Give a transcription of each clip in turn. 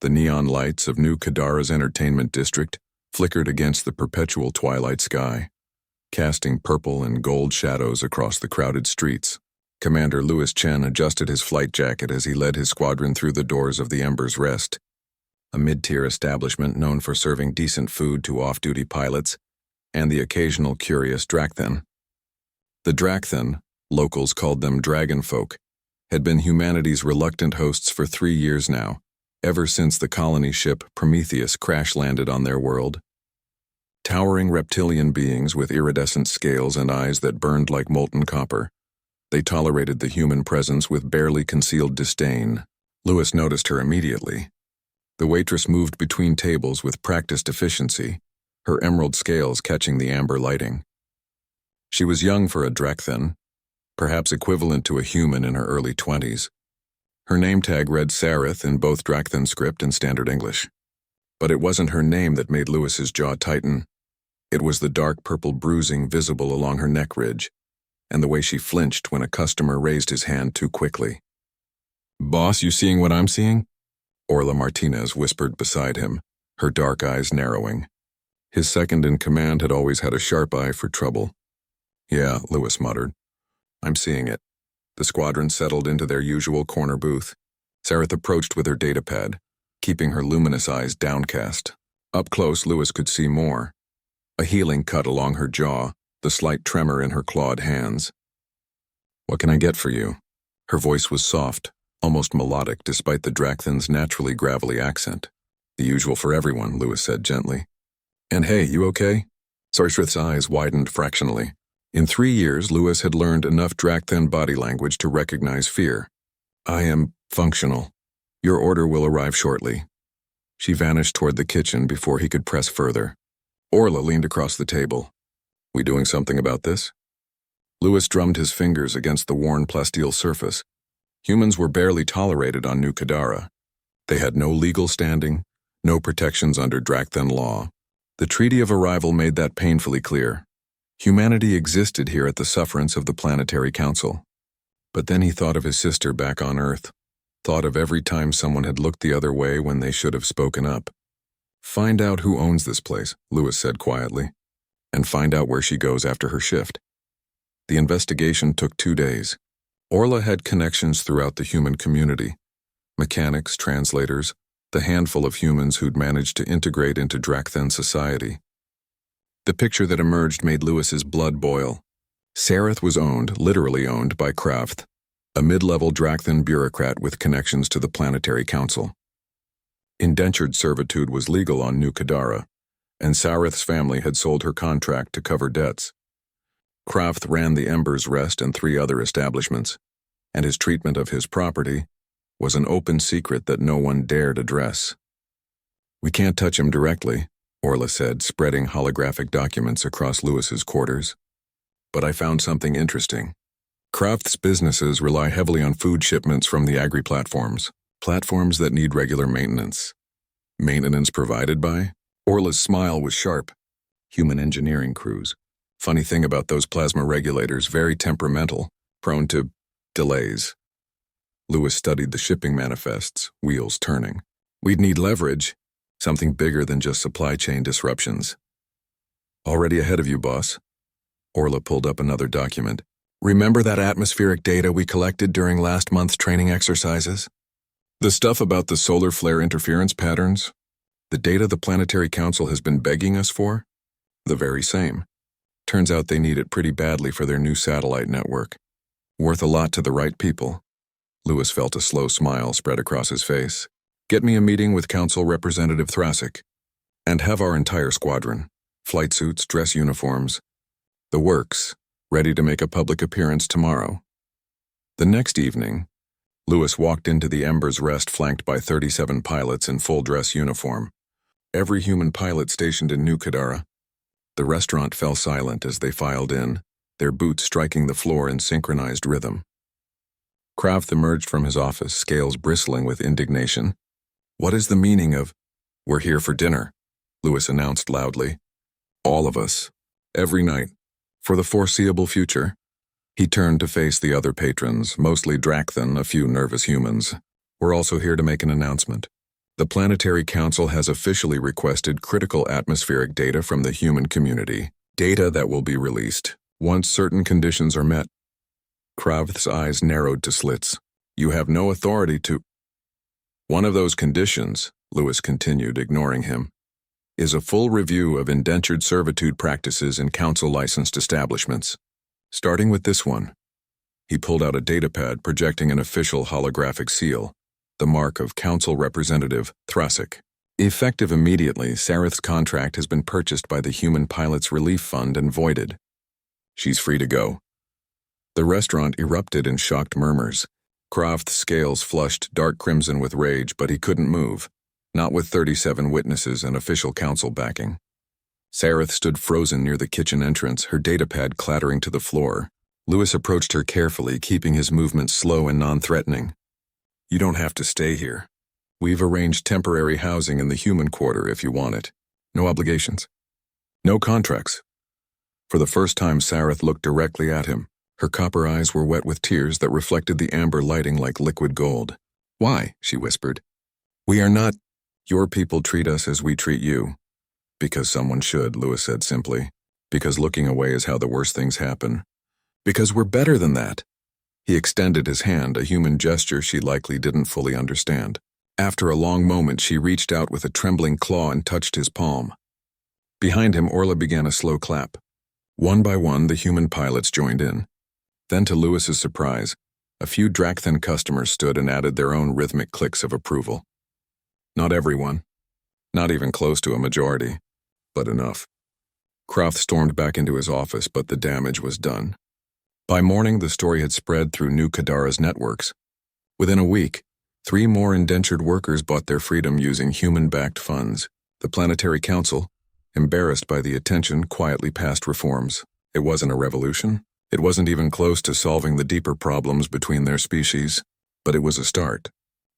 The neon lights of New Kadara's entertainment district flickered against the perpetual twilight sky, casting purple and gold shadows across the crowded streets. Commander Louis Chen adjusted his flight jacket as he led his squadron through the doors of the Embers Rest, a mid-tier establishment known for serving decent food to off-duty pilots and the occasional curious Drakthen. The Drakthen, locals called them dragonfolk, had been humanity's reluctant hosts for 3 years now, ever since the colony ship Prometheus crash-landed on their world. Towering reptilian beings with iridescent scales and eyes that burned like molten copper, they tolerated the human presence with barely concealed disdain. Louis noticed her immediately. The waitress moved between tables with practiced efficiency, her emerald scales catching the amber lighting. She was young for a Drakthen, perhaps equivalent to a human in her early 20s. Her name tag read Sarith in both Drakthen script and standard English. But it wasn't her name that made Louis's jaw tighten. It was the dark purple bruising visible along her neck ridge, and the way she flinched when a customer raised his hand too quickly. "Boss, you seeing what I'm seeing?" Orla Martinez whispered beside him, her dark eyes narrowing. His second-in-command had always had a sharp eye for trouble. "Yeah," Louis muttered. "I'm seeing it." The squadron settled into their usual corner booth. Sarith approached with her datapad, keeping her luminous eyes downcast. Up close, Louis could see more. A healing cut along her jaw, the slight tremor in her clawed hands. "What can I get for you?" Her voice was soft, almost melodic despite the Drakthen's naturally gravelly accent. "The usual for everyone," Louis said gently. "And hey, you okay?" Sarith's eyes widened fractionally. In 3 years, Louis had learned enough Drakthen body language to recognize fear. "I am functional. Your order will arrive shortly." She vanished toward the kitchen before he could press further. Orla leaned across the table. "We doing something about this?" Louis drummed his fingers against the worn plasteel surface. Humans were barely tolerated on New Kadara. They had no legal standing, no protections under Drakthen law. The Treaty of Arrival made that painfully clear. Humanity existed here at the sufferance of the Planetary Council. But then he thought of his sister back on Earth, thought of every time someone had looked the other way when they should have spoken up. "Find out who owns this place," Louis said quietly, "and find out where she goes after her shift." The investigation took 2 days. Orla had connections throughout the human community. Mechanics, translators, the handful of humans who'd managed to integrate into Drakthen society. The picture that emerged made Louis's blood boil. Sarith was owned, literally owned, by Kraft, a mid-level Drakthen bureaucrat with connections to the Planetary Council. Indentured servitude was legal on New Kadara, and Sarith's family had sold her contract to cover debts. Kraft ran the Embers Rest and 3 other establishments, and his treatment of his property was an open secret that no one dared address. "We can't touch him directly," Orla said, spreading holographic documents across Louis's quarters. "But I found something interesting. Kraft's businesses rely heavily on food shipments from the agri-platforms, platforms that need regular maintenance." "Maintenance provided by?" Orla's smile was sharp. "Human engineering crews. Funny thing about those plasma regulators, very temperamental, prone to delays." Louis studied the shipping manifests, wheels turning. "We'd need leverage. Something bigger than just supply chain disruptions." "Already ahead of you, boss." Orla pulled up another document. "Remember that atmospheric data we collected during last month's training exercises? The stuff about the solar flare interference patterns? The data the Planetary Council has been begging us for? The very same. Turns out they need it pretty badly for their new satellite network. Worth a lot to the right people." Louis felt a slow smile spread across his face. "Get me a meeting with Council Representative Thrasic. And have our entire squadron, flight suits, dress uniforms, the works, ready to make a public appearance tomorrow." The next evening, Louis walked into the Embers Rest flanked by 37 pilots in full dress uniform. Every human pilot stationed in New Kadara. The restaurant fell silent as they filed in, their boots striking the floor in synchronized rhythm. Kraft emerged from his office, scales bristling with indignation. "What is the meaning of, 'We're here for dinner'?" Louis announced loudly. "All of us. Every night. For the foreseeable future." He turned to face the other patrons, mostly Drakthen, a few nervous humans. "We're also here to make an announcement. The Planetary Council has officially requested critical atmospheric data from the human community, data that will be released once certain conditions are met. Kravth's eyes narrowed to slits. You have no authority to... One of those conditions, Lewis continued, ignoring him, is a full review of indentured servitude practices in council-licensed establishments. Starting with this one. He pulled out a datapad projecting an official holographic seal, the mark of Council Representative Thrasic. Effective immediately, Sareth's contract has been purchased by the Human Pilots Relief Fund and voided. She's free to go. The restaurant erupted in shocked murmurs. Kravth's scales flushed dark crimson with rage, but he couldn't move, not with 37 witnesses and official council backing. Sareth stood frozen near the kitchen entrance, her datapad clattering to the floor. Lewis approached her carefully, keeping his movements slow and non-threatening. You don't have to stay here. We've arranged temporary housing in the human quarter if you want it. No obligations. No contracts. For the first time, Sareth looked directly at him. Her copper eyes were wet with tears that reflected the amber lighting like liquid gold. Why? She whispered. We are not... Your people treat us as we treat you. Because someone should, Lewis said simply. Because looking away is how the worst things happen. Because we're better than that. He extended his hand, a human gesture she likely didn't fully understand. After a long moment, she reached out with a trembling claw and touched his palm. Behind him, Orla began a slow clap. One by one, the human pilots joined in. Then, to Lewis's surprise, a few Drakhthan customers stood and added their own rhythmic clicks of approval. Not everyone. Not even close to a majority. But enough. Kravth stormed back into his office, but the damage was done. By morning, the story had spread through New Kadara's networks. Within a week, 3 more indentured workers bought their freedom using human-backed funds. The Planetary Council, embarrassed by the attention, quietly passed reforms. It wasn't a revolution. It wasn't even close to solving the deeper problems between their species, but it was a start.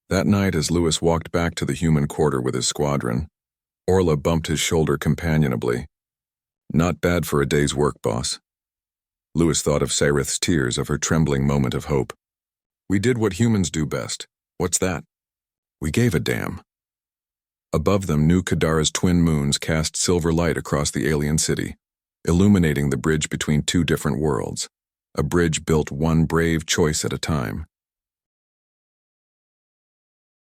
That night, as Lewis walked back to the human quarter with his squadron, Orla bumped his shoulder companionably. Not bad for a day's work, boss. Lewis thought of Sareth's tears, of her trembling moment of hope. We did what humans do best. What's that? We gave a damn. Above them, New Kadara's twin moons cast silver light across the alien city, illuminating the bridge between 2 different worlds, a bridge built one brave choice at a time.